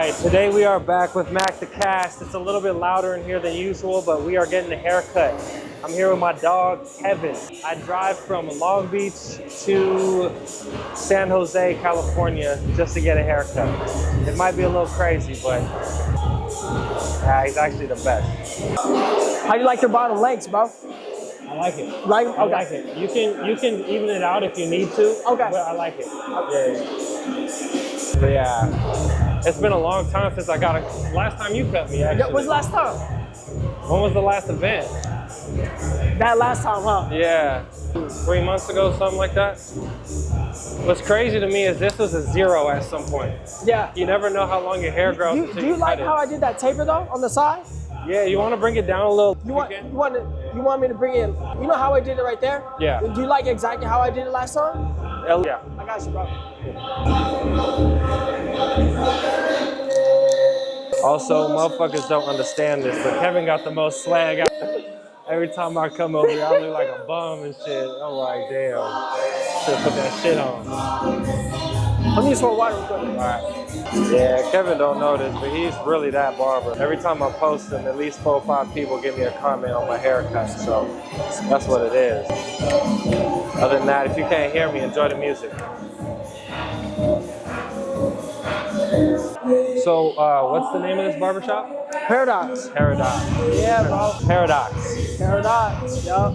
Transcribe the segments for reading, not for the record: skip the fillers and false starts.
right, today we are back with Mack the Cast. It's a little bit louder in here than usual, but we are getting a haircut. I'm here with my dog, Kevin. I drive from Long Beach to San Jose, California, just to get a haircut. It might be a little crazy, but he's actually the best. How do you like your bottom lengths, bro? I like it. Like, okay. I like it. You can even it out if you need to. Okay. But I like it. Yeah. But yeah. It's been a long time since I got a. Last time you cut me, actually. When was the last time? When was the last event? That last time, huh? Yeah. 3 months ago, something like that. What's crazy to me is this was a 0 at some point. Yeah. You never know how long your hair grows. Do you like how I did that taper though on the side? Yeah, you want to bring it down a little. You want me to bring it? You know how I did it right there? Yeah. Do you like exactly how I did it last time? Yeah. I got you, bro. Also, motherfuckers don't understand this, but Kevin got the most swag out. Every time I come over here, I look like a bum and shit. I'm like, damn, should put that shit on. Let me just pour water real quick. All right. Yeah, Kevin don't know this, but he's really that barber. Every time I post him, at least 4 or 5 people give me a comment on my haircut, so that's what it is. Other than that, if you can't hear me, enjoy the music. So, what's the name of this barbershop? Paradox. Paradox. Yeah, bro. Paradox. Paradox, yup.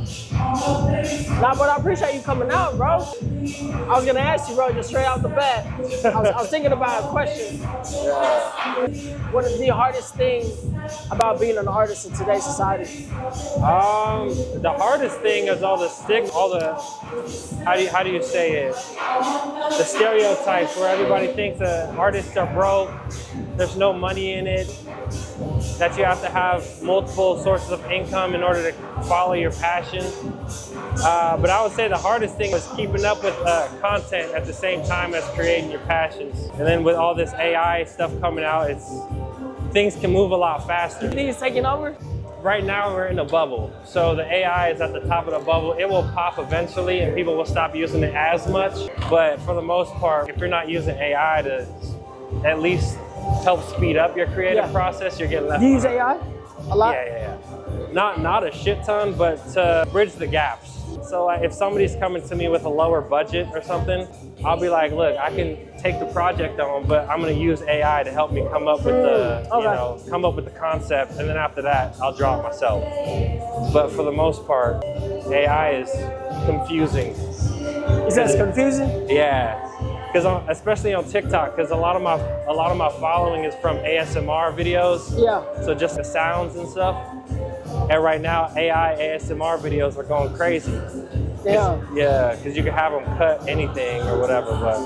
Nah, but I appreciate you coming out, bro. I was gonna ask you, bro, just straight out the bat. I was thinking about a question. Yeah. What is the hardest thing about being an artist in today's society? The hardest thing is all the how do you say it? The stereotypes where everybody thinks that artists are broke, there's no money in it, that you have to have multiple sources of income in order to follow your passion. But I would say the hardest thing was keeping up with content at the same time as creating your passions. And then with all this AI stuff coming out, things can move a lot faster. You think it's taking over? Right now we're in a bubble. So the AI is at the top of the bubble. It will pop eventually and people will stop using it as much. But for the most part, if you're not using AI to at least help speed up your creative process, you're getting left Do you use behind. AI? A lot? Yeah. Not a shit ton, but to bridge the gaps. So if somebody's coming to me with a lower budget or something, I'll be like, look, I can take the project on, but I'm gonna use AI to help me come up with come up with the concept, and then after that, I'll draw it myself. But for the most part, AI is confusing. Is that confusing? Yeah. Because especially on TikTok, because a lot of my following is from ASMR videos. Yeah. So just the sounds and stuff. And right now, AI ASMR videos are going crazy. Yeah. Yeah, because you can have them cut anything or whatever. But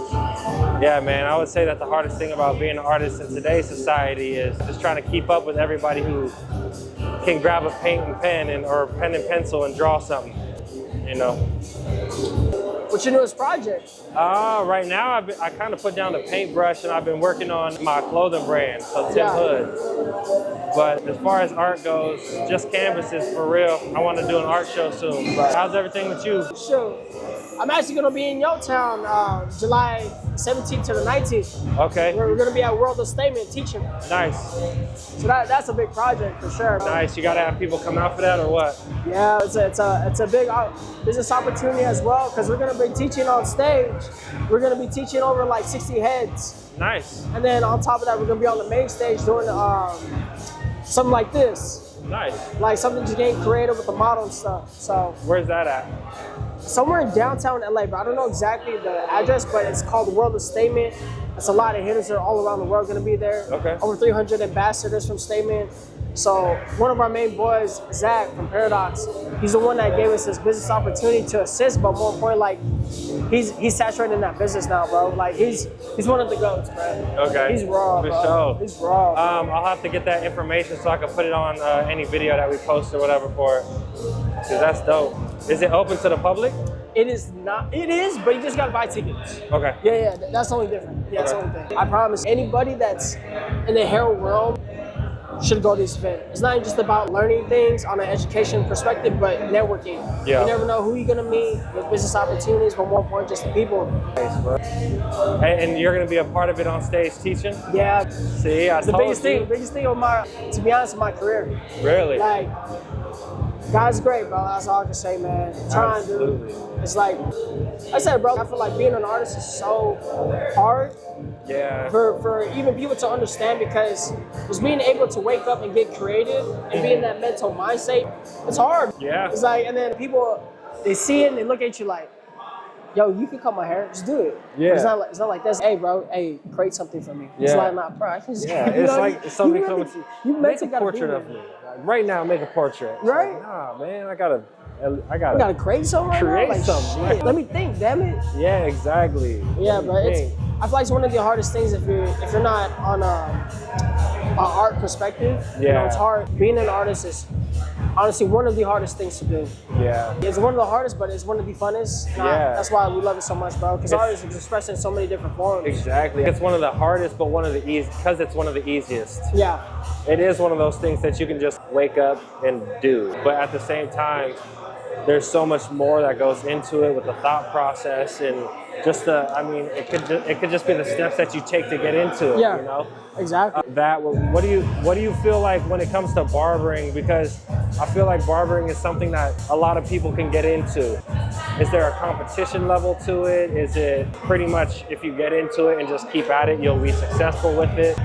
yeah, man, I would say that the hardest thing about being an artist in today's society is just trying to keep up with everybody who can grab a paint and pen or pen and pencil and draw something, you know. What's your newest project? Right now, I kind of put down the paintbrush and I've been working on my clothing brand, so Tim Hood. But as far as art goes, just canvases for real. I want to do an art show soon. How's everything with you? Sure. I'm actually going to be in your town July 17th to the 19th. Okay. We're going to be at World of Statement teaching. Nice. So that's a big project for sure. Nice. You got to have people come out for that or what? Yeah, it's a big business opportunity as well, because we're going to be teaching on stage. We're going to be teaching over like 60 heads. Nice. And then on top of that, we're going to be on the main stage doing something like this. Nice. Like something just getting creative with the model and stuff. So where's that at? Somewhere in downtown LA, but I don't know exactly the address, but it's called World of Statement. It's a lot of hitters that are all around the world going to be there. Okay. Over 300 ambassadors from Statement. So one of our main boys, Zach from Paradox, he's the one that gave us this business opportunity to assist, but more importantly, like he's saturated in that business now, bro. Like he's one of the GOATs, bro. Okay. He's raw, for bro. Sure. He's raw. I'll have to get that information so I can put it on any video that we post or whatever for it. Cause that's dope. Is it open to the public? It is not. It is, but you just gotta buy tickets. Okay. Yeah, that's the only difference. Yeah, that's the only thing. I promise anybody that's in the hair world, should go to this event. It's not just about learning things on an education perspective, but networking. Yeah. You never know who you're gonna meet with business opportunities, but more important, just the people. Nice, bro. And you're gonna be a part of it on stage teaching? Yeah. See, I the told biggest you. thing of to be honest, in my career. Really? Like, God's great, bro. That's all I can say, man. Trying, dude. It's like I said, bro. I feel like being an artist is so hard. Yeah. For even people to understand, because just being able to wake up and get creative and be in that mental mindset, it's hard. Yeah. It's like, and then people, they see it and they look at you like, yo, you can cut my hair, just do it. Yeah. But it's not like this. Hey, bro, hey, create something for me. Yeah. It's like, nah, bro. I can just, Yeah, you it's know, like somebody you coming to you make a gotta portrait be of me. Like, right now, make a portrait. It's Right? Like, nah, man, I gotta I gotta create something right create now? Like, something. shit, let me think, damn it. Yeah, exactly. Yeah, Let me bro. think. I feel like it's one of the hardest things if you're not on an art perspective. You know, Yeah. it's hard. Being an artist is honestly one of the hardest things to do. Yeah. It's one of the hardest, but it's one of the funnest. And Yeah. that's why we love it so much, bro. Because art is expressed in so many different forms. Exactly. It's one of the hardest, but one of the because it's one of the easiest. Yeah. It is one of those things that you can just wake up and do. But at the same time, there's so much more that goes into it with the thought process and just it could just be the steps that you take to get into it, Yeah. you know? Exactly. What do you feel like when it comes to barbering? Because I feel like barbering is something that a lot of people can get into. Is there a competition level to it? Is it pretty much if you get into it and just keep at it, you'll be successful with it?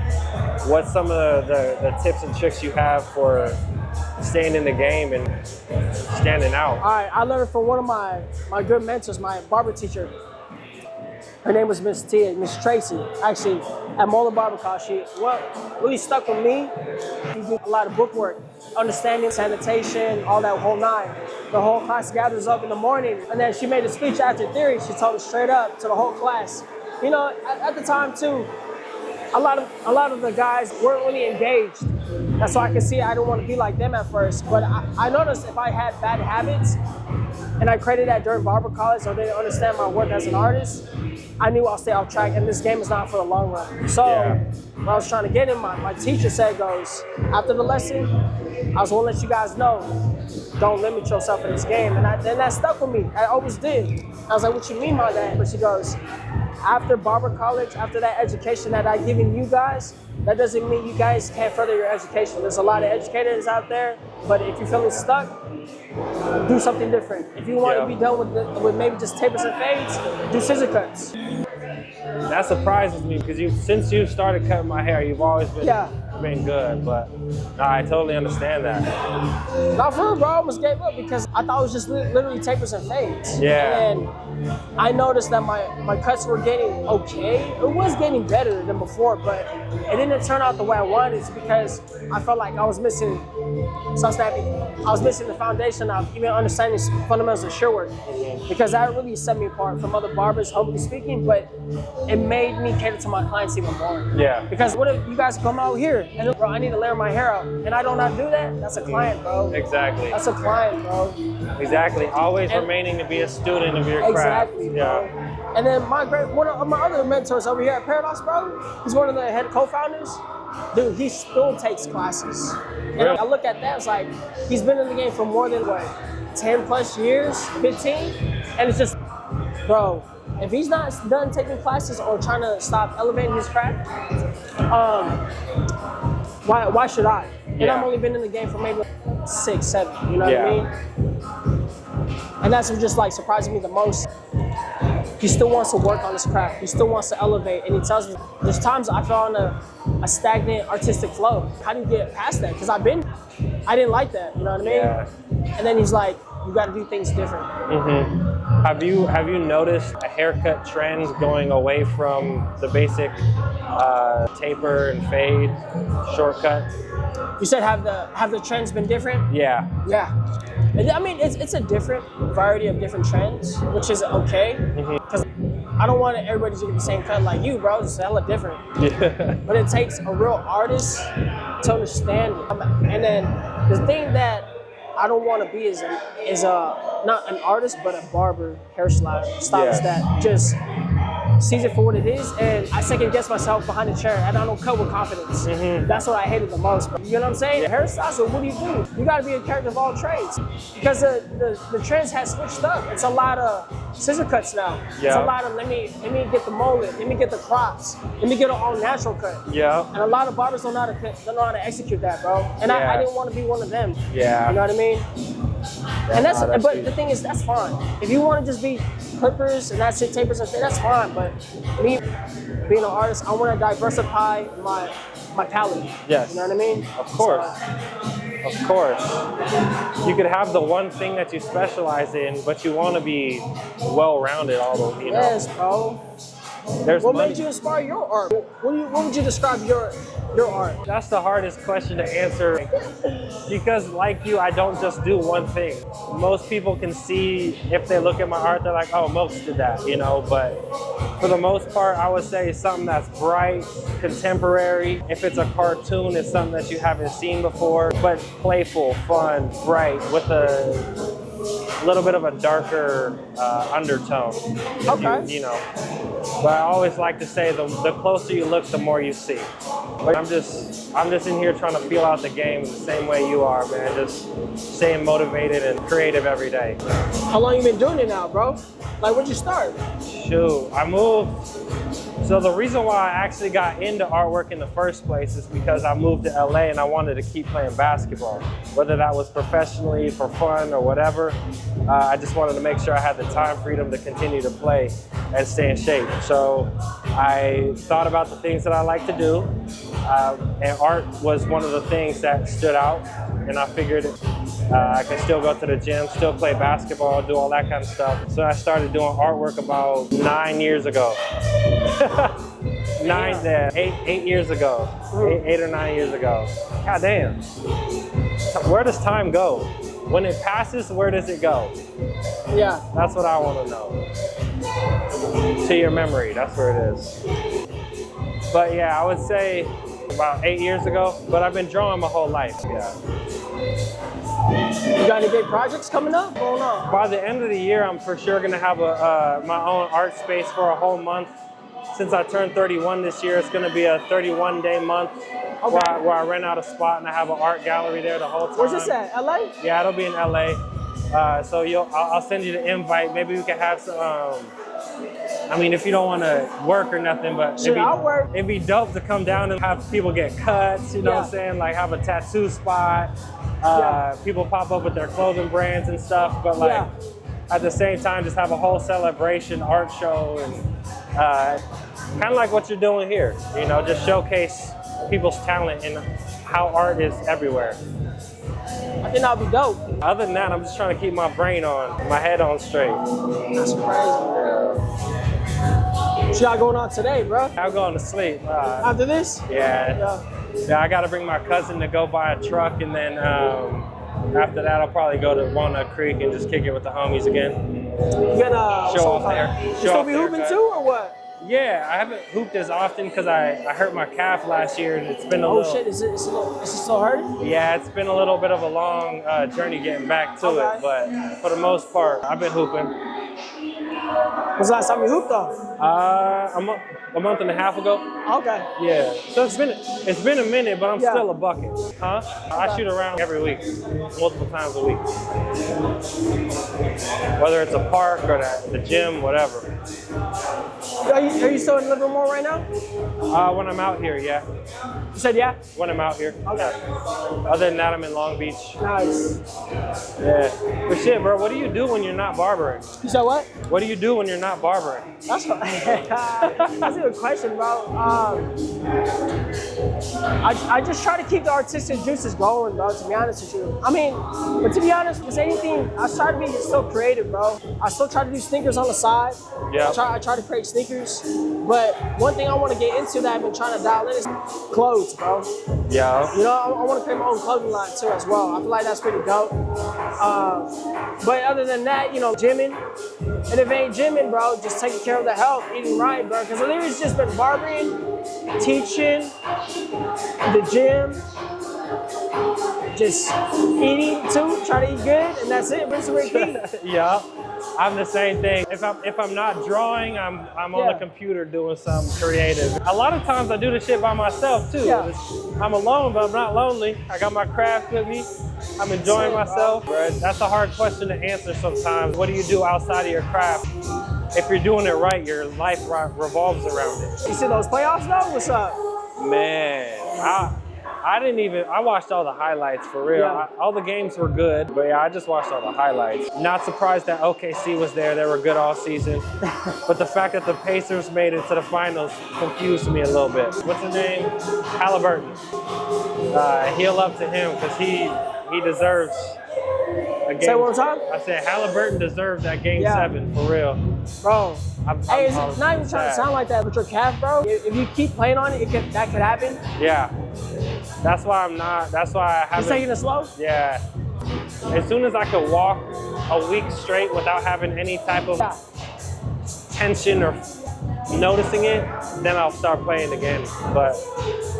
What's some of the tips and tricks you have for staying in the game and standing out? All right, I learned from one of my good mentors, my barber teacher. Her name was Miss Tracy, actually, at Mola Barbershop. What really stuck with me, she did a lot of book work, understanding sanitation, all that whole nine. The whole class gathers up in the morning, and then she made a speech after theory. She told it straight up to the whole class. You know, at the time too, a lot of the guys weren't really engaged. That's why I could see I didn't want to be like them at first. But I noticed if I had bad habits, and I created that during barber college, or didn't understand my work as an artist, I knew I'll stay off track, and this game is not for the long run. So when I was trying to get in, my teacher said, after the lesson, I was going to let you guys know, don't limit yourself in this game. And then that stuck with me. I always did. I was like, what you mean by that? But she goes, after barber college, after that education that I've given you guys, that doesn't mean you guys can't further your education. There's a lot of educators out there, but if you're feeling stuck, do something different. If you want to be done with maybe just tapers and fades, do scissor cuts. That surprises me because since you started cutting my hair, you've always been good. But no, I totally understand that. Not for real, bro. I almost gave up because I thought it was just literally tapers and fades. Yeah. And I noticed that my cuts were getting okay. It was getting better than before, but it didn't turn out the way I wanted. It's because I felt like I was missing the foundation of even understanding fundamentals of shear work, because that really set me apart from other barbers, humbly speaking, but it made me cater to my clients even more. Yeah. Because what if you guys come out here and, bro, I need to layer my hair out, and I do not do that? That's a client, bro. Exactly. That's a client, bro. Exactly. Always remaining to be a student of your craft. Exactly, bro. And then one of my other mentors over here at Paradox, bro, he's one of the head co-founders. Dude, he still takes classes. And Really? I look at that, it's like, he's been in the game for more than, 10 plus years, 15? And it's just, bro, if he's not done taking classes or trying to stop elevating his craft, why should I? And I've only been in the game for maybe 6, 7, you know what I mean? And that's what just surprising me the most. He still wants to work on his craft. He still wants to elevate. And he tells me, there's times I fell on a stagnant artistic flow. How do you get past that? Because I didn't like that, you know what I mean? Yeah. And then he's like, you got to do things different. Mm-hmm. Have you noticed a haircut trend going away from the basic taper and fade, shortcut? You said have the trends been different? Yeah. Yeah. I mean, it's a different variety of different trends, which is okay. Because I don't want everybody to get the same cut like you, bro. It's hella different. Yeah. But it takes a real artist to understand it. And then the thing that I don't want to be is not an artist, but a barber, hairstylist that just sees it for what it is, and I second guess myself behind the chair, and I don't cut with confidence. That's what I hated the most, bro. You know what I'm saying? Hairstyles, so what do? You gotta be a character of all trades. Because the trends has switched up. It's a lot of scissor cuts now. Yeah. It's a lot of let me get the mullet, let me get the crops, let me get an all natural cut. Yeah. And a lot of barbers don't know how to execute that, bro. And I didn't want to be one of them. Yeah. You know what I mean? But the thing is, that's fine. If you want to just be clippers and that's it, tapers and shit, that's fine. But me being an artist, I want to diversify my palette. Yes. You know what I mean? Of course. Of course. You could have the one thing that you specialize in, but you want to be well-rounded all over, you know? Yes, bro. What made you inspire your art? What would you describe your art? That's the hardest question to answer because like you, I don't just do one thing. Most people can see if they look at my art, they're like, oh, Mokes did that, you know, but for the most part, I would say something that's bright, contemporary. If it's a cartoon, it's something that you haven't seen before, but playful, fun, bright, with a little bit of a darker undertone. Okay. You know, but I always like to say the closer you look, the more you see. But I'm just in here trying to feel out the game the same way you are, man. Just staying motivated and creative every day. How long you been doing it now, bro? Like, when'd you start? Shoot, I moved. So the reason why I actually got into artwork in the first place is because I moved to LA and I wanted to keep playing basketball. Whether that was professionally, for fun, or whatever, I just wanted to make sure I had the time freedom to continue to play and stay in shape. So I thought about the things that I like to do, and art was one of the things that stood out, and I figured I can still go to the gym, still play basketball, do all that kind of stuff. So I started doing artwork about 9 years ago. 8 years ago. 8 or 9 years ago. God damn. Where does time go? When it passes, where does it go? Yeah. That's what I want to know. To your memory, that's where it is. But yeah, I would say about 8 years ago, but I've been drawing my whole life, yeah. You got any big projects coming up? Going on? By the end of the year, I'm for sure gonna have my own art space for a whole month. Since I turned 31 this year, it's gonna be a 31-day month where I rent out a spot and I have an art gallery there the whole time. Where's this at? LA? Yeah, it'll be in LA. So I'll send you the invite. Maybe we can have some. I mean, if you don't want to work or nothing, but it'd be dope to come down and have people get cuts. You know what I'm saying? Like have a tattoo spot. People pop up with their clothing brands and stuff. But like at the same time, just have a whole celebration art show and kind of like what you're doing here. You know, just showcase people's talent and how art is everywhere. I think that'll be dope. Other than that, I'm just trying to keep my brain on, my head on straight. That's crazy. What you got going on today, bro? I'm going to sleep. After this? Yeah, I got to bring my cousin to go buy a truck, and then after that, I'll probably go to Walnut Creek and just kick it with the homies again. You gonna show off there. You still be hooping too, or what? Yeah, I haven't hooped as often because I hurt my calf last year, and it's been a little... Oh shit, is it still hurting? Yeah, it's been a little bit of a long journey getting back to it, but for the most part, I've been hooping. When's the last time you hooped though? A month and a half ago. Okay. Yeah, so it's been a minute, but I'm still a bucket. Huh? I shoot around every week, multiple times a week. Whether it's a park or the gym, whatever. Are you still in Livermore right now? When I'm out here, yeah. You said yeah? When I'm out here. Okay. Other than that, I'm in Long Beach. Nice. Yeah. But shit, bro, what do you do when you're not barbering? You said what? What do you do when you're not barbering? That's a good question, bro. I just try to keep the artistic juices going, bro, to be honest with you. I mean, but to be honest, with anything, I try to be still creative, bro. I still try to do sneakers on the side. Yeah. I try to create sneakers. But one thing I want to get into that I've been trying to dial in is clothes, bro. Yeah. You know, I want to create my own clothing line too as well. I feel like that's pretty dope. But other than that, you know, gymming. And if it ain't gymming, bro, just taking care of the health, eating right, bro. Because literally it's just been barbering, teaching, the gym, just eating too, try to eat good, and that's it. Rinse and repeat. Yeah. I'm the same thing. If I'm not drawing, I'm on the computer doing something creative. A lot of times I do the shit by myself too. Yeah. I'm alone, but I'm not lonely. I got my craft with me. I'm enjoying myself. Right? That's a hard question to answer sometimes. What do you do outside of your craft? If you're doing it right, your life revolves around it. You see those playoffs though? What's up? Man, I watched all the highlights for real. Yeah. All the games were good, but yeah, I just watched all the highlights. Not surprised that OKC was there. They were good all season. But the fact that the Pacers made it to the finals confused me a little bit. What's his name? Halliburton. Heel up to him because he deserves a game. Say one more time? I said Halliburton deserves that game 7 for real. Bro. Hey, it's not even trying to sad. sound like that, but your calf, bro, if you keep playing on it, that could happen. Yeah. That's why I haven't. Just taking it slow? Yeah. As soon as I could walk a week straight without having any type of tension or noticing it, then I'll start playing again. But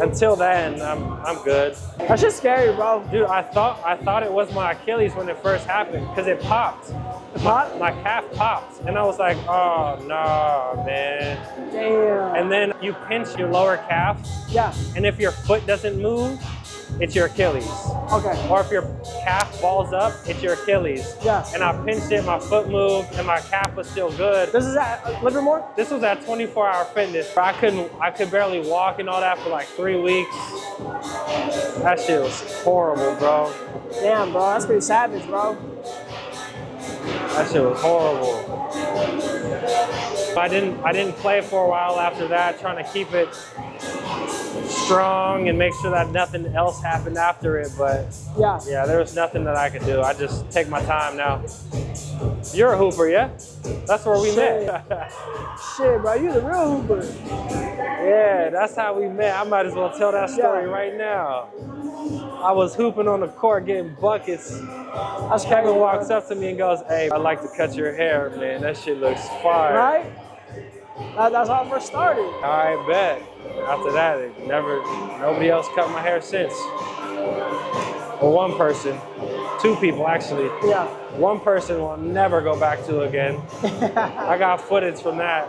until then, I'm good. That's just scary, bro. Dude, I thought it was my Achilles when it first happened because it popped. It popped? My calf popped, and I was like, oh no, man. Damn. And then you pinch your lower calf. Yeah. And if your foot doesn't move, it's your Achilles. Okay. Or if your calf balls up, it's your Achilles. Yeah. And I pinched it, my foot moved, and my calf was still good. This is at Livermore? This was at 24 Hour Fitness. I could barely walk and all that for like 3 weeks. That shit was horrible, bro. Damn, bro, that's pretty savage, bro. That shit was horrible. I didn't play for a while after that, trying to keep it strong and make sure that nothing else happened after it. But yeah, there was nothing that I could do. I just take my time now. You're a hooper, yeah? That's where we met. Shit, bro, you the real hooper. Yeah, that's how we met. I might as well tell that story right now. I was hooping on the court getting buckets. Kevin walks up to me and goes, "Hey, I'd like to cut your hair, man. That shit looks fire." Right? That's how I first started. All right, bet. After that, nobody else cut my hair since. Well, one person, 2 people actually. Yeah. One person will never go back to again. I got footage from that.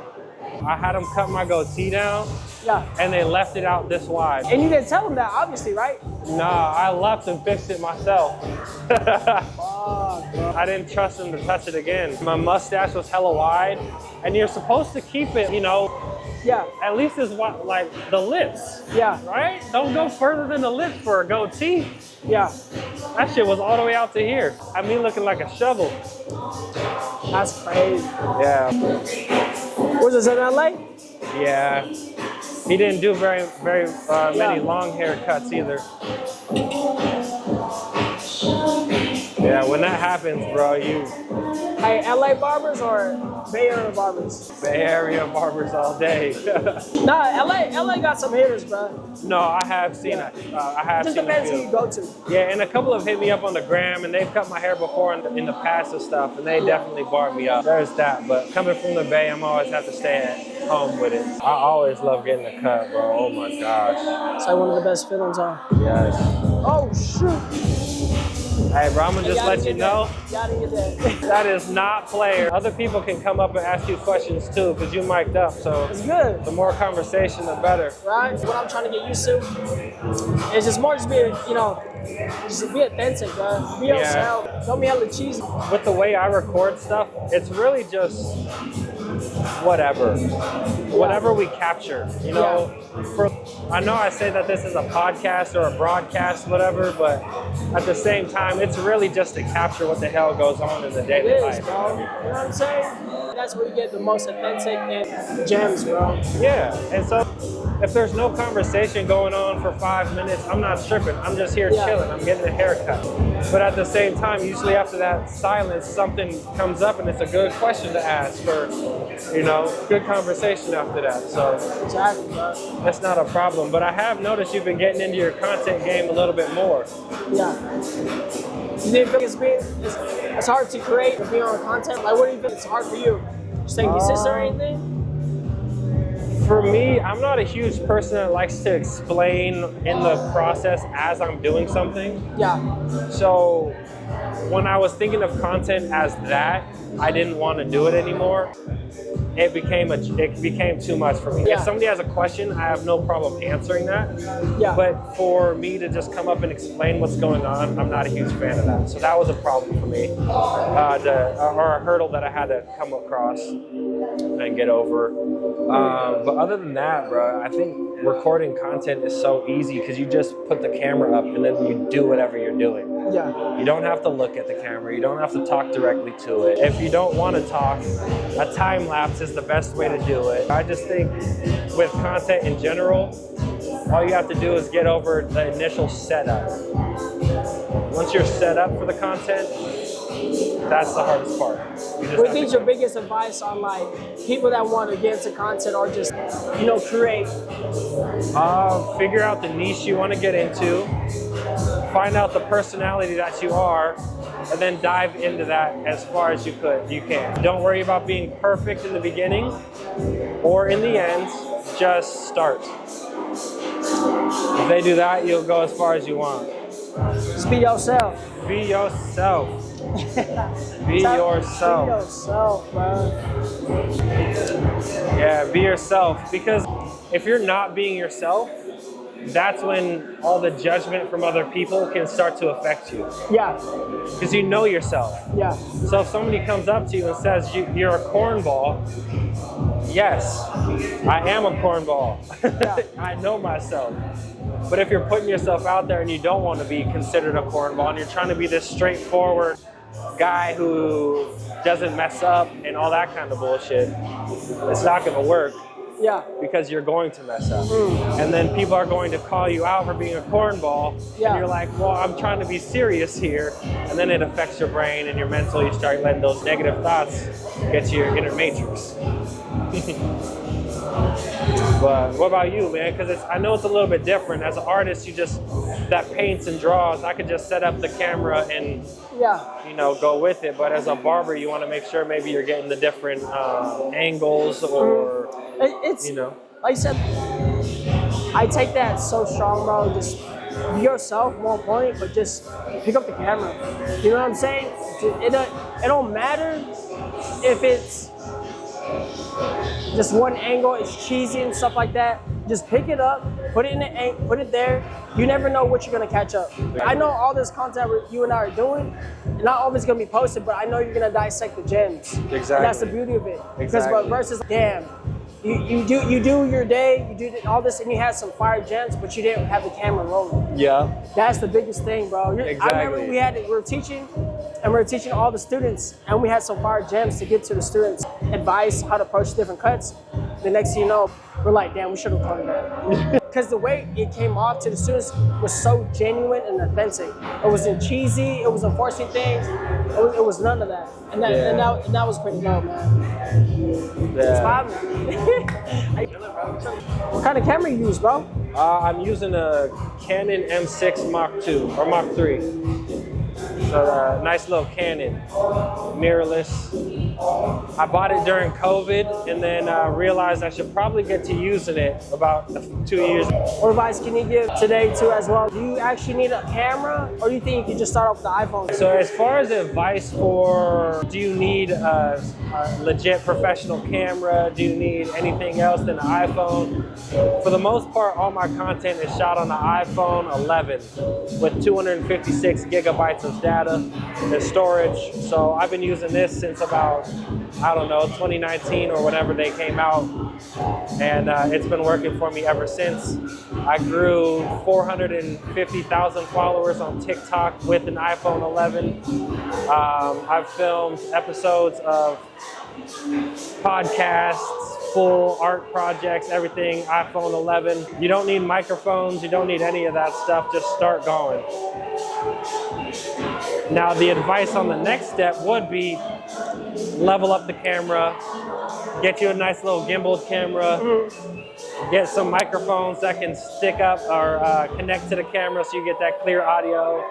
I had them cut my goatee down. Yeah. And they left it out this wide. And you didn't tell them that, obviously, right? Nah, I left and fixed it myself. Fuck, bro. I didn't trust them to touch it again. My mustache was hella wide, and you're supposed to keep it, Yeah. at least as what, like the lips. Yeah. Right? Don't go further than the lips for a goatee. Yeah. That shit was all the way out to here. I mean, looking like a shovel. That's crazy. Yeah. Was this in LA? Yeah. He didn't do very many long haircuts either. Yeah, when that happens, bro, Hey, LA barbers or Bay Area barbers? Bay Area barbers all day. Nah, LA got some hitters, bro. No, I have seen it. I have Just seen depends a who few. you go to. Yeah, and a couple have hit me up on the gram, and they've cut my hair before in the past and stuff, and they definitely barred me up. There's that, but coming from the Bay, I'm always have to stay at home with it. I always love getting a cut, bro. Oh my gosh. It's like one of the best feelings, huh? Yes. Oh, shoot. Hey, bro, I'm gonna just let you know. Y'all didn't get that. That is not player. Other people can come up and ask you questions too, because you mic'd up. So It's good. the more conversation, the better. Right? What I'm trying to get used to is just more just be, just be authentic, bro. Be yourself. Don't be hella cheesy. With the way I record stuff, it's really just whatever we capture, I know I say that this is a podcast or a broadcast, whatever, but at the same time, it's really just to capture what the hell goes on in the It daily is, life. bro. You know what I'm saying? That's where you get the most authentic and gems, bro. Yeah, and so if there's no conversation going on for 5 minutes, I'm not tripping. I'm just here chilling. I'm getting a haircut. But at the same time, usually after that silence, something comes up and it's a good question to ask or, good conversation after that. So Exactly, bro. that's not a problem. But I have noticed you've been getting into your content game a little bit more. Yeah. You didn't think it's hard to create or be on content? Like, what do you think it's hard for you? Just staying consistent or anything? For me, I'm not a huge person that likes to explain in the process as I'm doing something. Yeah. So when I was thinking of content as that, I didn't want to do it anymore. It became too much for me. Yeah. If somebody has a question, I have no problem answering that. Yeah. But for me to just come up and explain what's going on, I'm not a huge fan of that. So that was a problem for me, or a hurdle that I had to come across and get over. But other than that, bro, I think recording content is so easy because you just put the camera up and then you do whatever you're doing. Yeah. You don't have to look at the camera. You don't have to talk directly to it. If you don't want to talk, a time lapse is the best way to do it. I just think with content in general, all you have to do is get over the initial setup. Once you're set up for the content, that's the hardest part. What do you think your biggest advice on like people that want to get into content or just, you know, create? Figure out the niche you want to get into, find out the personality that you are, and then dive into that as far as you can. Don't worry about being perfect in the beginning or in the end, just start. If they do that, you'll go as far as you want. Just be yourself. Be yourself. Be yourself. Be yourself, bro. Yeah, be yourself. Because if you're not being yourself, that's when all the judgment from other people can start to affect you. Yeah. Because you know yourself. Yeah. So if somebody comes up to you and says you're a cornball, yes, I am a cornball. Yeah. I know myself. But if you're putting yourself out there and you don't want to be considered a cornball and you're trying to be this straightforward guy who doesn't mess up and all that kind of bullshit, it's not going to work. Yeah. Because you're going to mess up. And then people are going to call you out for being a cornball. Yeah. And you're like, well, I'm trying to be serious here. And then it affects your brain and your mental. You start letting those negative thoughts get to your inner matrix. But what about you, man? Because I know it's a little bit different. As an artist, that paints and draws, I could just set up the camera and go with it. But as a barber, you want to make sure maybe you're getting the different angles or, it's like I said, I take that so strong, bro. Just be yourself, more point, but just pick up the camera. You know what I'm saying? It don't matter if it's just one angle, it's cheesy and stuff like that. Just pick it up, put it there. You never know what you're gonna catch up. I know all this content you and I are doing, not always gonna be posted, but I know you're gonna dissect the gems. Exactly. And that's the beauty of it. Exactly. Because versus, damn, you do your day, you do all this, and you had some fire gems, but you didn't have the camera rolling. Yeah. That's the biggest thing, bro. Exactly. I remember we were teaching all the students, and we had some fire gems to give to the students, advice how to approach different cuts. The next thing you know, we're like, damn, we should have recorded that. Because the way it came off to the students was so genuine and authentic. It wasn't cheesy, it wasn't forcing things, it was none of that. And that was pretty dope, man. Yeah. What kind of camera you use, bro? I'm using a Canon M6 Mark II or Mark III. So nice little Canon, mirrorless. I bought it during COVID and then realized I should probably get to using it about 2 years. What advice can you give today too as well? Do you actually need a camera or do you think you can just start off with the iPhone? So as far as advice for, do you need a legit professional camera? Do you need anything else than an iPhone? For the most part, all my content is shot on the iPhone 11 with 256 gigabytes of data and storage. So I've been using this since about, 2019 or whenever they came out. And it's been working for me ever since. I grew 450,000 followers on TikTok with an iPhone 11. I've filmed episodes of podcasts, full art projects, everything, iPhone 11. You don't need microphones, you don't need any of that stuff, just start going. Now the advice on the next step would be level up the camera, get you a nice little gimbal camera, get some microphones that can stick up or connect to the camera so you get that clear audio.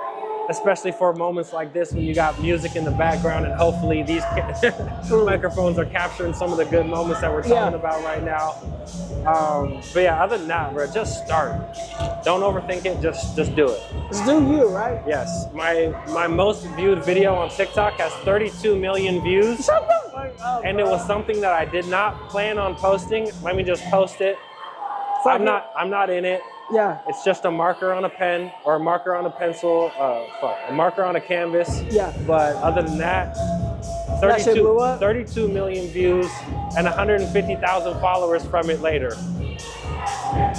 especially for moments like this when you got music in the background and hopefully these microphones are capturing some of the good moments that we're talking about right now. But yeah, other than that, bro, just start. Don't overthink it, just do it. Just do you, right? Yes, my most viewed video on TikTok has 32 million views. Shut the fuck up, and bro. it was something that I did not plan on posting. Let me just post it. I'm not in it. Yeah. It's just a marker on a pen or a marker on a pencil. A marker on a canvas. Yeah. But other than that, 32 million views and 150,000 followers from it later.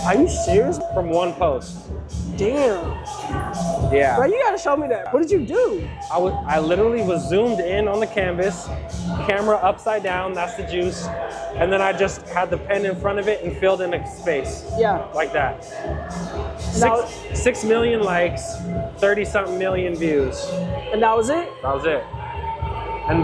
Are you serious? From one post. Damn. Yeah. Bro, you gotta show me that. What did you do? I literally was zoomed in on the canvas, camera upside down, that's the juice. And then I just had the pen in front of it and filled in a space. Yeah. Like that. Now, 6 million likes, 30-something million views. and that was it? That was it.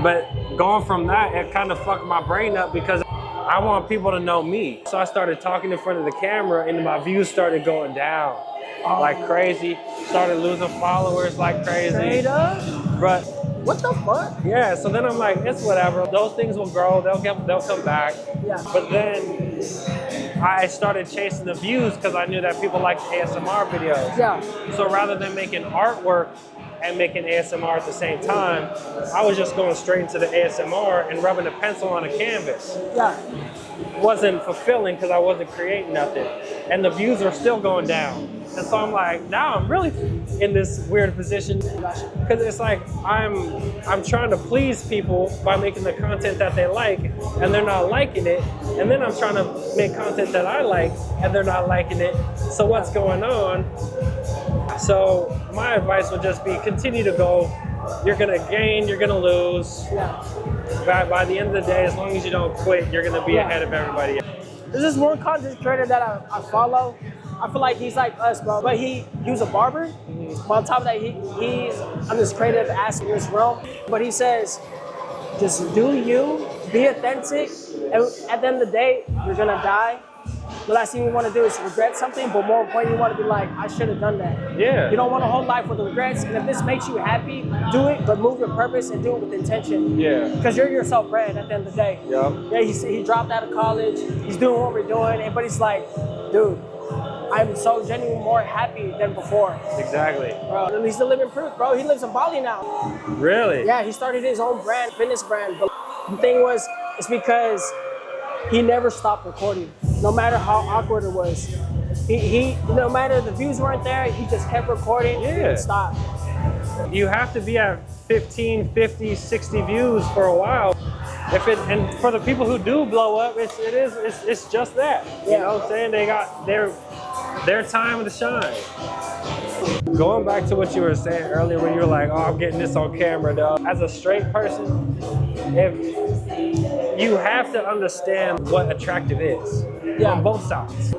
But going from that, it kind of fucked my brain up because I want people to know me. So I started talking in front of the camera and my views started going down like crazy. Started losing followers like crazy. Straight up? But what the fuck? yeah, so then I'm like, it's whatever. Those things will grow. They'll come back. Yeah. But then I started chasing the views because I knew that people liked ASMR videos. Yeah. So rather than making artwork and making ASMR at the same time, I was just going straight into the ASMR and rubbing a pencil on a canvas. Yeah. Wasn't fulfilling because I wasn't creating nothing. And the views are still going down. And so I'm like, now I'm really in this weird position because it's like I'm trying to please people by making the content that they like and they're not liking it. And then I'm trying to make content that I like and they're not liking it. So what's going on? So my advice would just be continue to go. You're gonna gain, you're gonna lose. Yeah. By the end of the day, as long as you don't quit, you're gonna be ahead of everybody. There's this one content creator that I follow. I feel like he's like us, bro. But he was a barber. But on top of that, he's on this creative ass in this realm. But he says, just do you, be authentic. And at the end of the day, you're gonna die. The last thing you want to do is regret something, but more importantly, you want to be like, I should have done that. Yeah. You don't want a whole life with regrets. And if this makes you happy, do it, but move your purpose and do it with intention. Yeah. Because you're yourself brand at the end of the day. Yeah. Yeah, he dropped out of college. He's doing what we're doing. And but he's like, dude, I'm so genuinely more happy than before. Exactly. Bro, and he's the living proof, bro. He lives in Bali now. Really? Yeah, he started his own brand, fitness brand. But the thing was, it's because he never stopped recording, no matter how awkward it was. He no matter the views weren't there, he just kept recording and didn't stop. You have to be at 15, 50, 60 views for a while. And for the people who do blow up, it's just that. You know what I'm saying? They got their time to shine. Going back to what you were saying earlier when you were like, oh, I'm getting this on camera, though. As a straight person, if you have to understand what attractive is on both sides.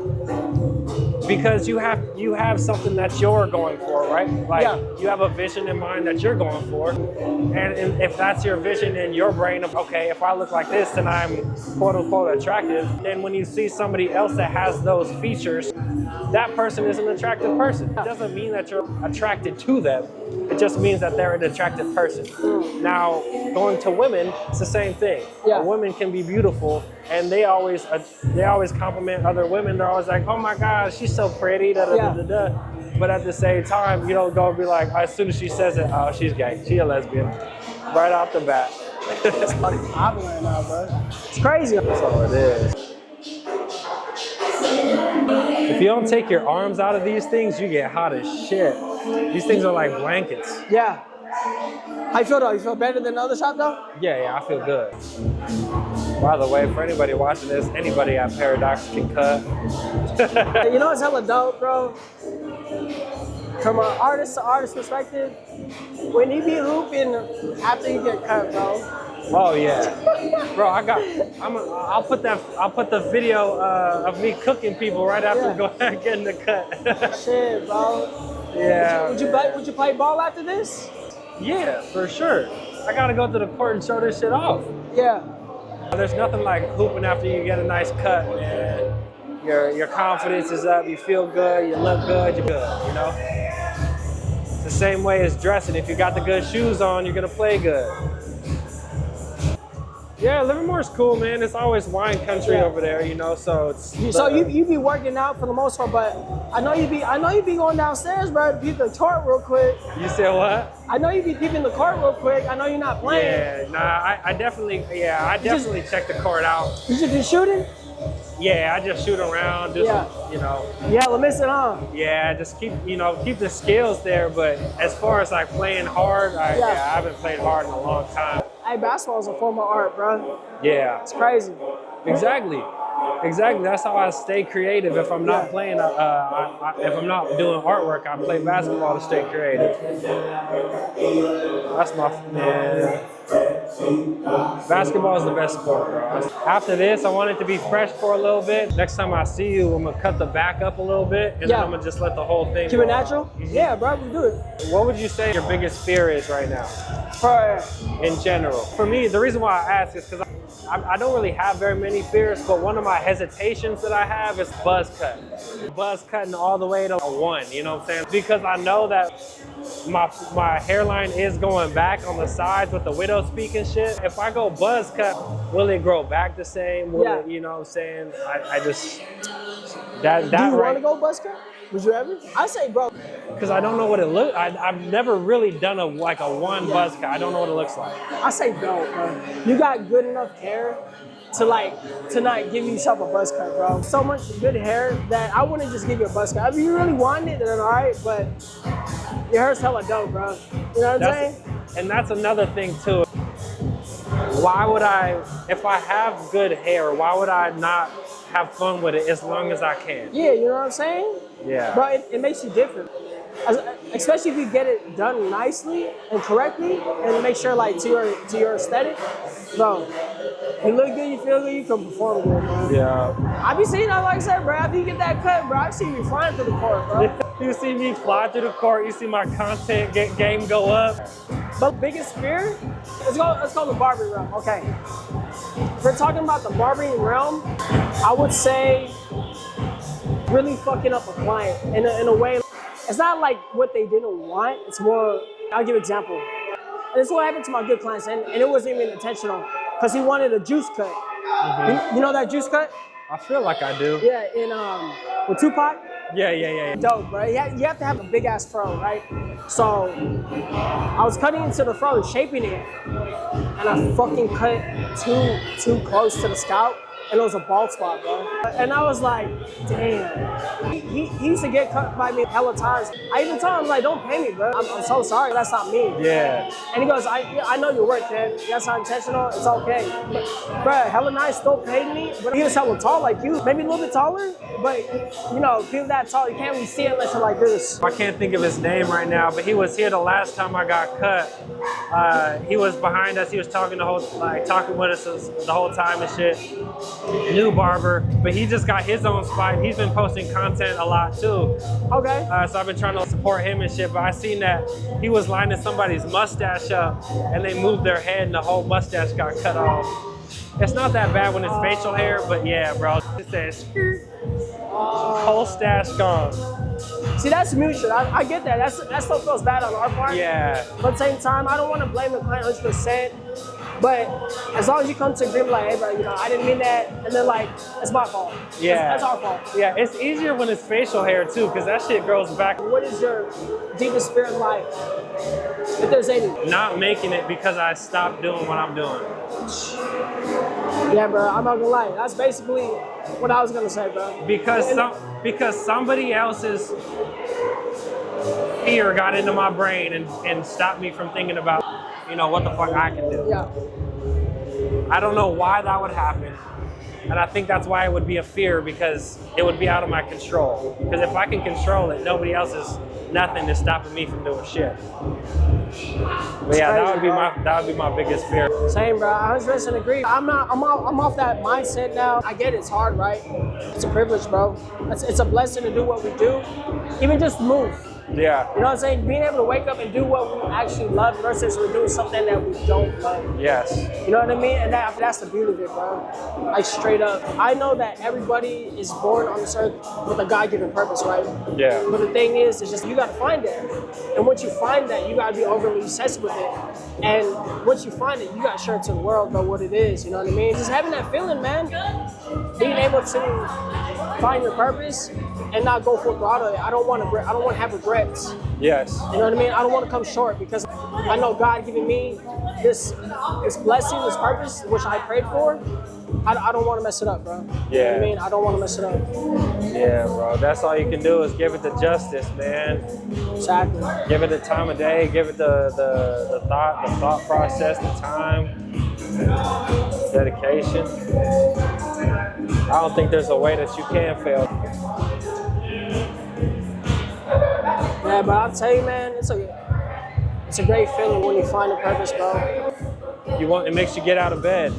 Because you have something that you're going for, right? Like you have a vision in mind that you're going for. And if that's your vision in your brain of, okay, if I look like this, then I'm quote unquote attractive. Then when you see somebody else that has those features, that person is an attractive person. It doesn't mean that you're attracted to them. It just means that they're an attractive person. Now, going to women, it's the same thing. A woman can be beautiful, and they always compliment other women. They're always like, oh my God, she's so pretty, da da da da da. But at the same time, you don't go and be like, as soon as she says it, oh, she's gay, she a lesbian, right off the bat. It's popular now, bro. It's crazy. That's all it is. If you don't take your arms out of these things, you get hot as shit. These things are like blankets. Yeah. How you feel though? You feel better than the other shop though? Yeah, I feel good. By the way, for anybody watching this, anybody at Paradox can cut. You know what's hella dope, bro? From an artist to artist perspective, when you be hooping after you get cut, bro. Oh yeah, bro. I'll put the video of me cooking people right after getting the cut. Shit, bro. Yeah. Would you play ball after this? Yeah, for sure. I gotta go to the court and show this shit off. Yeah. There's nothing like hooping after you get a nice cut, man. Your confidence is up. You feel good. You look good. You're good. You know. It's the same way as dressing. If you got the good shoes on, you're gonna play good. Yeah, Livermore's cool, man. It's always wine country over there, you know. So it's so you be working out for the most part, but I know you be going downstairs, bro, to peep the court real quick. You said what? I know you be peeping the court real quick. I know you're not playing. Yeah, nah, I definitely check the court out. You just be shooting? Yeah, I just shoot around, do some, you know. Yeah, let me sit on. Yeah, just keep the skills there. But as far as like playing hard, I haven't played hard in a long time. Hey, basketball is a form of art, bro. Yeah. It's crazy. Exactly. That's how I stay creative. If I'm not playing, if I'm not doing artwork, I play basketball to stay creative. That's my man. Basketball is the best sport, bro. After this, I want it to be fresh for a little bit. Next time I see you, I'm gonna cut the back up a little bit, and then I'm gonna just let the whole thing keep it natural? Mm-hmm. Yeah, bro, we do it. What would you say your biggest fear is right now? In general. For me, the reason why I ask is because I don't really have very many fears, but one of my hesitations that I have is buzz cut. Buzz cutting all the way to a 1, you know what I'm saying? Because I know that my hairline is going back on the sides with the widow's peak and shit. If I go buzz cut, will it grow back the same? Will it, you know what I'm saying? I just, that Do you want to go buzz cut? Would you ever? I say, bro. Because I don't know what it looks. I've never really done a 1 buzz cut. I don't know what it looks like. I say don't, bro. You got good enough hair to not give yourself a buzz cut, bro. So much good hair that I wouldn't just give you a buzz cut. If you really want it, then all right. But your hair's hella dope, bro. You know what I'm saying? And that's another thing too. Why would I, if I have good hair, why would I not have fun with it as long as I can? Yeah, you know what I'm saying? Yeah. Bro, it makes you different. Especially if you get it done nicely and correctly and make sure like to your aesthetic. Bro, you look good, you feel good, you can perform good, bro. Yeah. I be seeing that, like I said, bro, after you get that cut, bro, I see you flying through the court, bro. You see me fly through the court, you see my content game go up. But biggest fear? Let's go to the barbering realm. Okay. If we're talking about the barbering realm, I would say really fucking up a client in a way. It's not like what they didn't want. It's more, I'll give an example. And this is what happened to my good clients, and it wasn't even intentional, because he wanted a juice cut. Mm-hmm. You know that juice cut? I feel like I do. Yeah, with Tupac. Yeah. Dope, bro. You have to have a big ass fro, right? So I was cutting into the fro and shaping it, and I fucking cut too close to the scalp, and it was a bald spot, bro. And I was like, damn. He used to get cut by me hella times. I even told him, like, don't pay me, bro. I'm so sorry. That's not me. Yeah. And he goes, I know your work, man. That's not intentional. It's okay. But, bro, hella nice still paid me. But he was hella tall like you. Maybe a little bit taller. But, you know, people that tall, you can't really see it unless you're like this. I can't think of his name right now, but he was here the last time I got cut. He was behind us. He was talking with us the whole time and shit. New barber, but he just got his own spot. He's been posting content a lot too. Okay. So I've been trying to support him and shit, but I seen that he was lining somebody's mustache up and they moved their head and the whole mustache got cut off. It's not that bad when it's facial hair, but yeah, bro. It says, whole stash gone. See, that's mutual. I get that. That still feels bad on our part. Yeah. But at the same time, I don't want to blame the client 100%. But as long as you come to agreement, like, hey, bro, you know, I didn't mean that, and then like, it's my fault. Yeah. That's our fault. Yeah, it's easier when it's facial hair too, because that shit grows back. What is your deepest fear in life? If there's any. Not making it because I stopped doing what I'm doing. Yeah, bro, I'm not gonna lie. That's basically what I was gonna say, bro. Because somebody else's fear got into my brain and stopped me from thinking about, you know, what the fuck I can do. Yeah. I don't know why that would happen. And I think that's why it would be a fear, because it would be out of my control. Because if I can control it, nobody else is nothing is stopping me from doing shit. But yeah, that would be my biggest fear. Same, bro. I 100% agree. I'm off that mindset now. I get it's hard, right? It's a privilege, bro. It's a blessing to do what we do. Even just move. Yeah. You know what I'm saying? Being able to wake up and do what we actually love versus we're doing something that we don't love. Yes. You know what I mean? And that's the beauty of it, bro. Like straight up. I know that everybody is born on this earth with a God-given purpose, right? Yeah. But the thing is, it's just you gotta find it. And once you find that, you gotta be overly obsessed with it. And once you find it, you gotta share it to the world about what it is. You know what I mean? Just having that feeling, man. Being able to find your purpose and not go full throttle. I don't want to have regrets. Yes. You know what I mean? I don't want to come short because I know God giving me this blessing, this purpose, which I prayed for. I don't want to mess it up, bro. Yeah. You know what I mean? I don't want to mess it up. Yeah, bro. That's all you can do is give it the justice, man. Exactly. Give it the time of day. Give it the thought process, the time, dedication. I don't think there's a way that you can fail. Yeah, but I'll tell you, man, it's a great feeling when you find a purpose, bro. It makes you get out of bed.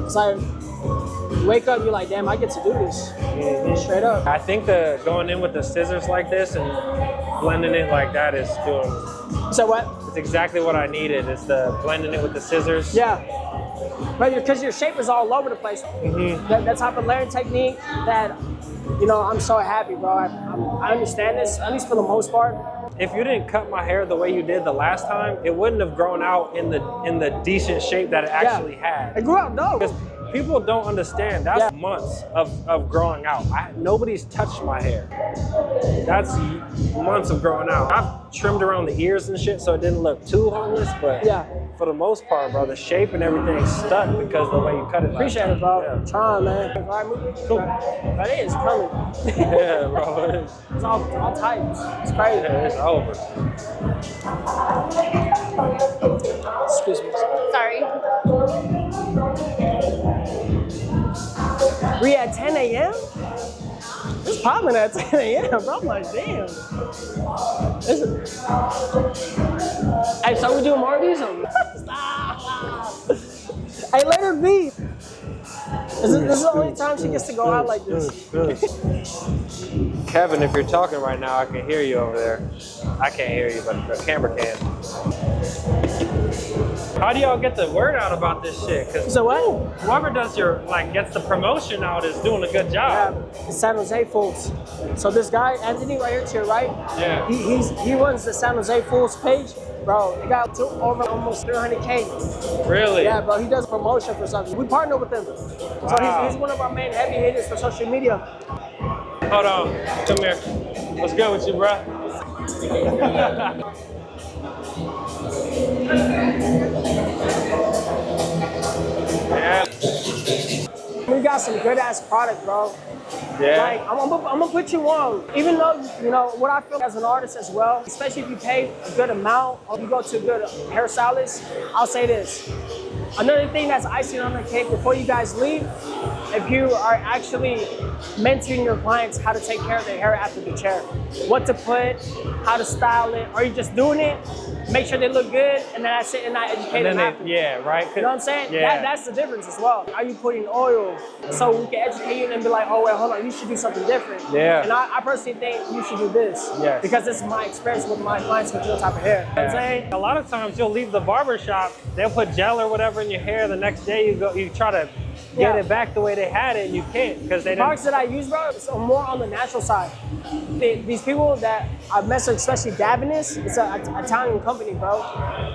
It's like you wake up, you're like, damn, I get to do this. Mm-hmm. Straight up. I think going in with the scissors like this and blending it like that is doing. So what? It's exactly what I needed. It's the blending it with the scissors. Yeah. But because your shape is all over the place. Mm-hmm. That type of layering technique that, you know, I'm so happy, bro. I understand this, at least for the most part. If you didn't cut my hair the way you did the last time, it wouldn't have grown out in the decent shape that it actually had. It grew out dope. Because people don't understand. That's months of growing out. Nobody's touched my hair. That's months of growing out. I've trimmed around the ears and shit so it didn't look too homeless, but for the most part, bro, the shape and everything stuck because of the way you cut it. Appreciate it, bro. I'm trying, man. All right, move. Cool. But it is coming. Yeah, bro. It's all tight. It's crazy. Yeah, it's over. Excuse me. Sorry. We at 10 a.m.? It's popping at 10 a.m., bro. I'm like, damn. Hey, so we doing more of these? Stop. Hey, let her be. This is the only time she gets to go out like this. Kevin, if you're talking right now, I can hear you over there. I can't hear you, but the camera can. How do y'all get the word out about this shit? Cause So what? whoever does gets the promotion out is doing a good job. Yeah, it's San Jose Fools. So this guy, Anthony, right here to your right, Yeah. he runs the San Jose Fools page. Bro, he got over almost 300K. Really? Yeah, bro, he does promotion for something. We partner with him. So he's one of our main heavy hitters for social media. Hold on, come here. What's good with you, bro? Yeah. We got some good ass product, bro. Yeah. Like, I'm gonna put you on. Even though, you know, what I feel as an artist as well, especially if you pay a good amount or you go to a good hairstylist, I'll say this. Another thing that's icing on the cake before you guys leave, if you are actually mentoring your clients how to take care of their hair after the chair, what to put, how to style it, or you just doing it, make sure they look good, and then that's it, and not educate them after. Yeah, right? You know what I'm saying? Yeah. That's the difference as well. Are you putting oil so we can educate you and be like, oh, wait, hold on, you should do something different. Yeah. And I personally think you should do this. Yes. Because this is my experience with my clients with your type of hair. You know what I'm saying? A lot of times you'll leave the barber shop, they'll put gel or whatever in your hair. The next day you try to get it back the way they had it, and you can't because they The products that I use, bro, it's more on the natural side. These people that I've met, especially Davinus, it's an Italian company, bro.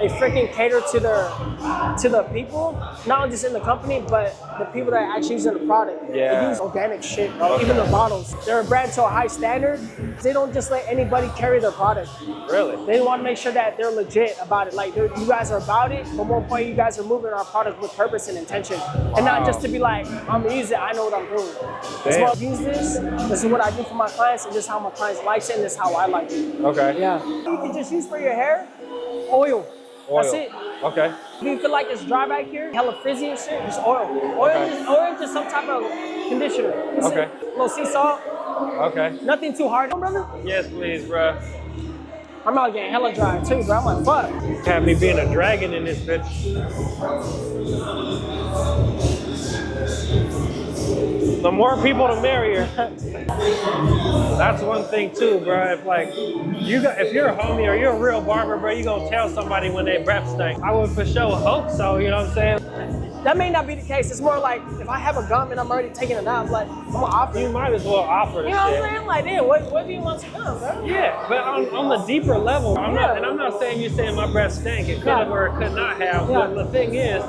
They freaking cater to the people, not just in the company, but the people that are actually using the product. Yeah. They use organic shit, bro. Okay. Even the bottles. They're a brand to a high standard. They don't just let anybody carry their product. Really? They want to make sure that they're legit about it. Like, you guys are about it, but more point, you guys are moving our product with purpose and intention. And not just to be like, I'm gonna use it, I know what I'm doing. As well, use this is what I do for my clients, and this is how my clients like it, and this is how I like it. Okay. Yeah. You can just use for your hair, oil. That's it. Okay. If you feel like it's dry back here, hella frizzy and shit, just oil. Oil is just some type of conditioner. That's Okay. it. A little sea salt. Okay. Nothing too hard, brother. Yes, please, bro. I'm out getting hella dry too, bro. I'm like, fuck. Have me being a dragon in this bitch. The more people, the merrier. That's one thing too, bro. If like if you're a homie or you're a real barber, bro, you gonna tell somebody when they breath stink. I would for sure hope so. You know what I'm saying? That may not be the case. It's more like if I have a gum and I'm already taking it out, like I'm gonna offer. You might as well offer the You know shit. what I'm saying? Like, damn, what do you want to gum, bro? Yeah, but on the deeper level, I'm not saying you're saying my breath stank. It could have or it could not have. Yeah. But the thing is,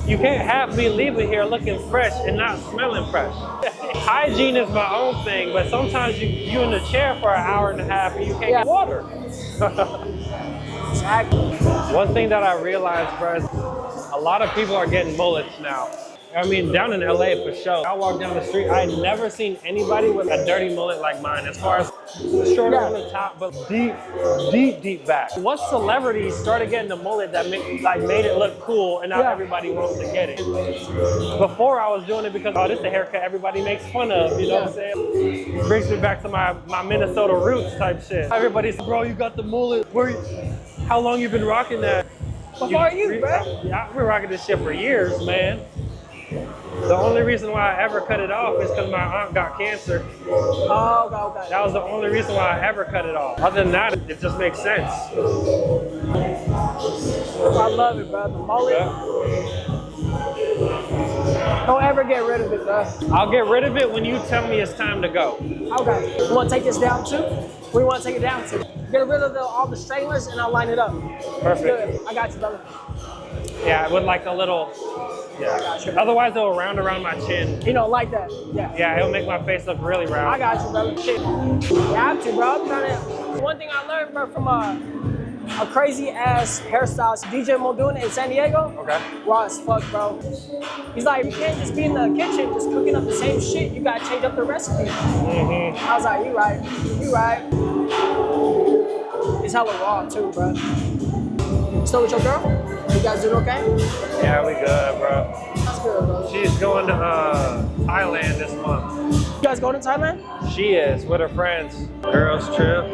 you can't have me leaving here looking fresh and not smelling fresh. Hygiene is my own thing, but sometimes you in the chair for an hour and a half and you can't get water. Exactly. One thing that I realized, bro, is a lot of people are getting mullets now. I mean, down in LA for sure. I walk down the street, I ain't never seen anybody with a dirty mullet like mine, as far as shorter on the top, but deep back. What celebrities started getting a mullet that made it look cool and now everybody wants to get it? Before I was doing it because, oh, this is the haircut everybody makes fun of, you know what I'm saying? Brings me back to my Minnesota roots type shit. Everybody's, bro, you got the mullet. How long you been rocking that? Before you, bro? Yeah, I've been rocking this shit for years, man. The only reason why I ever cut it off is because my aunt got cancer. Oh, okay. That was the only reason why I ever cut it off. Other than that, it just makes sense. I love it, bro. The mullet. Don't ever get rid of it, bro. I'll get rid of it when you tell me it's time to go. Okay. You want to take this down too? Where you want to take it down to? Get rid of all the straighteners and I'll line it up. Perfect. Good. I got you, brother. Yeah, with like a little. Yeah. I got you. Otherwise, it'll round around my chin. You know, like that. Yeah. Yeah, it'll make my face look really round. I got you, brother. Shit. You have to, bro. I'm trying to. One thing I learned, bro, from a crazy ass hairstylist, DJ Mo doing it in San Diego. Okay. Raw as fuck, bro. He's like, you can't just be in the kitchen just cooking up the same shit. You gotta change up the recipe. I was like, you right. You right. It's hella raw too, bro. Still with your girl? You guys doing okay? Yeah, we good, bro. That's good, bro. She's going to Thailand this month. You guys going to Thailand? She is, with her friends. Girls trip.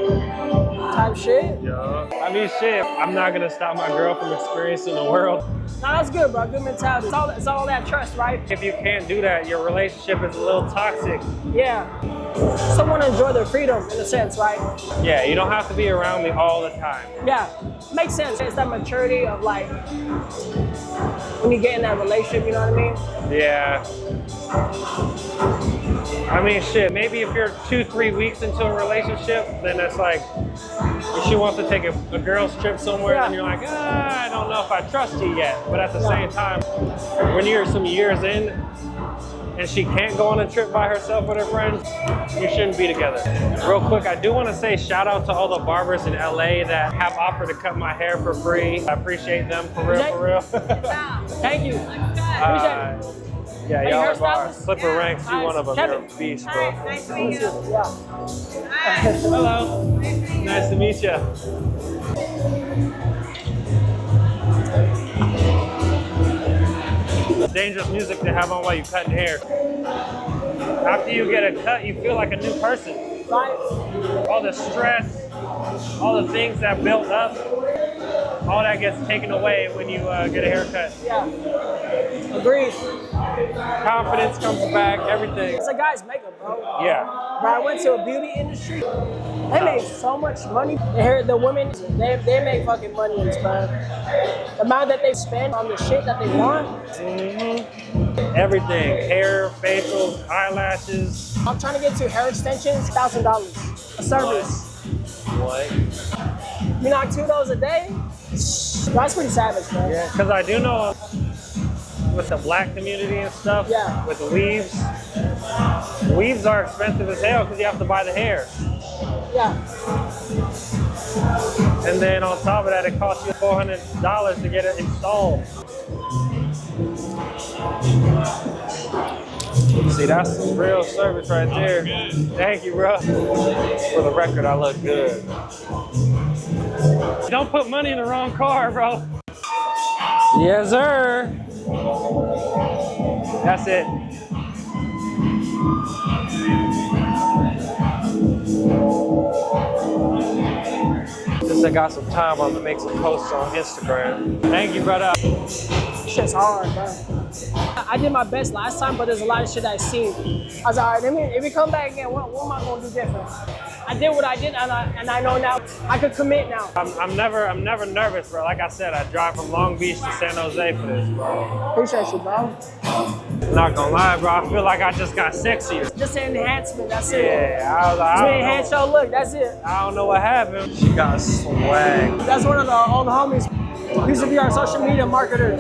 Type shit? Yeah. I mean, shit, I'm not gonna stop my girl from experiencing the world. No, that's good, bro. Good mentality. It's all that trust, right? If you can't do that, your relationship is a little toxic. Yeah. Someone enjoy their freedom in a sense, right? Yeah, you don't have to be around me all the time. Yeah, makes sense. It's that maturity of like when you get in that relationship, you know what I mean? Yeah. I mean, shit, maybe if you're 2-3 weeks into a relationship, then it's like, if she wants to take a girl's trip somewhere, and you're like, I don't know if I trust you yet. But at the same time, when you're some years in, and she can't go on a trip by herself with her friends, you shouldn't be together. Real quick, I do want to say shout out to all the barbers in LA that have offered to cut my hair for free. I appreciate them, for real. Thank you. Appreciate it. Yeah, y'all are hairstylists? bars. Slipper Ranks, you one of them. You're a beast, bro. Nice to meet you. Yeah. Hello. Nice to meet you. Dangerous music to have on while you're cutting hair. After you get a cut, you feel like a new person. Right? All the stress, all the things that built up, all that gets taken away when you get a haircut. Yeah. Agreed. Confidence comes back, everything. It's a guy's makeup, bro. Yeah. Bro, I went to a beauty industry. They make so much money. The women, they make fucking millions, bro. The amount that they spend on the shit that they want. Everything, hair, facials, eyelashes. I'm trying to get to hair extensions, $1,000 a service. What? You knock 2 of those a day? That's pretty savage, man. Yeah, because I do know with the black community and stuff, with the weaves are expensive as hell because you have to buy the hair. Yeah. And then on top of that, it costs you $400 to get it installed. See, that's some real service right there. Thank you, bro. For the record, I look good. Don't put money in the wrong car, bro. Yes, sir. That's it. Since I got some time, I'm gonna make some posts on Instagram. Thank you, brother. Shit's hard, bro. I did my best last time, but there's a lot of shit I seen. I was like, all right, if we come back again, what am I gonna do different? I did what I did, and I know now I could commit now. I'm never nervous, bro. Like I said, I drive from Long Beach to San Jose for this, bro. Appreciate you, bro. Not gonna lie, bro. I feel like I just got sexier. Just an enhancement, that's it. Yeah, I was like, Just I an enhance your look, that's it. don't know what happened. She got swag. That's one of the old homies. He used to be our social media marketer.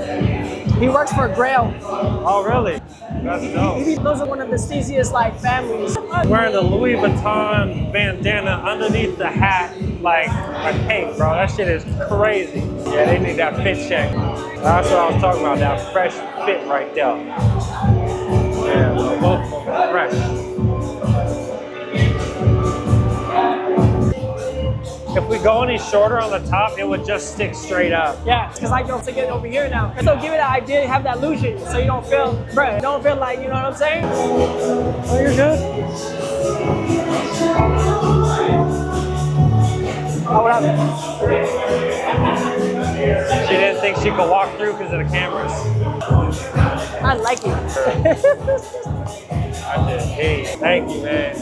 He works for Grail. Oh, really? That's dope. Those are one of the steeziest like families. Wearing the Louis Vuitton bandana underneath the hat like a cape, bro. That shit is crazy. Yeah, they need that fit check. That's what I was talking about, that fresh fit right there. Yeah, both of them fresh. If we go any shorter on the top, it would just stick straight up. Yeah, because I don't get it over here now. So give it that idea, have that illusion, so you don't feel, bro, you don't feel like, you know what I'm saying? Oh, you're good? Oh, what happened? She didn't think she could walk through because of the cameras. I like it. I did. Hey, thank you, man.